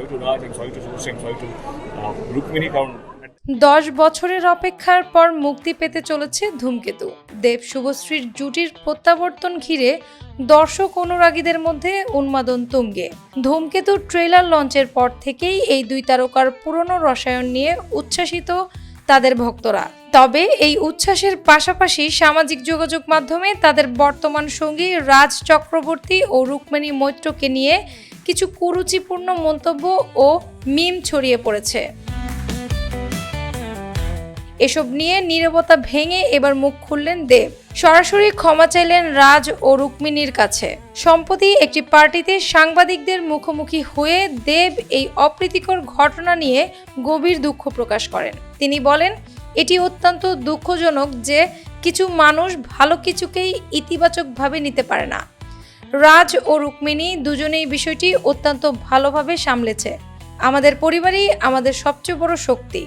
sorry to Raj, I'm sorry to Suresh, I'm sorry to Rukmini, কারণ 10 বছরের অপেক্ষার পর মুক্তি পেতে চলেছে ধূমকেতু। দেব শুভশ্রীর জুটির প্রত্যাবর্তন ঘিরে দর্শক অনুরাগীদের মধ্যে উন্মাদন তুঙ্গে। ধূমকেতু ট্রেলার লঞ্চের পর থেকেই এই দুই তারকার পুরনো রসায়ন নিয়ে উচ্ছ্বাসিত তাদের ভক্তরা। তবে এই উচ্ছ্বাসের পাশাপাশি সামাজিক যোগাযোগ মাধ্যমে তাদের বর্তমান সঙ্গী রাজ চক্রবর্তী ও রুক্মিণী মৈত্রকে নিয়ে কিছু কুরুচিপূর্ণ মন্তব্য ও মিম ছড়িয়ে পড়েছে। এসব নিয়ে নীরবতা ভেঙে এবার মুখ খুললেন দেব। সরাসরি ক্ষমা চাইলেন রাজ ও রুক্মিণীর কাছে। সম্প্রতি একটি পার্টিতে সাংবাদিকদের মুখোমুখি হয়ে দেব এই অপ্রীতিকর ঘটনা নিয়ে গভীর দুঃখ প্রকাশ করেন। তিনি বলেন, এটি অত্যন্ত দুঃখজনক যে কিছু মানুষ ভালো কিছুকেই ইতিবাচকভাবে নিতে পারে না। রাজ ও রুক্মিণী দুজনেই বিষয়টি অত্যন্ত ভালোভাবে সামলেছে। আমাদের পরিবারই আমাদের সবচেয়ে বড় শক্তি।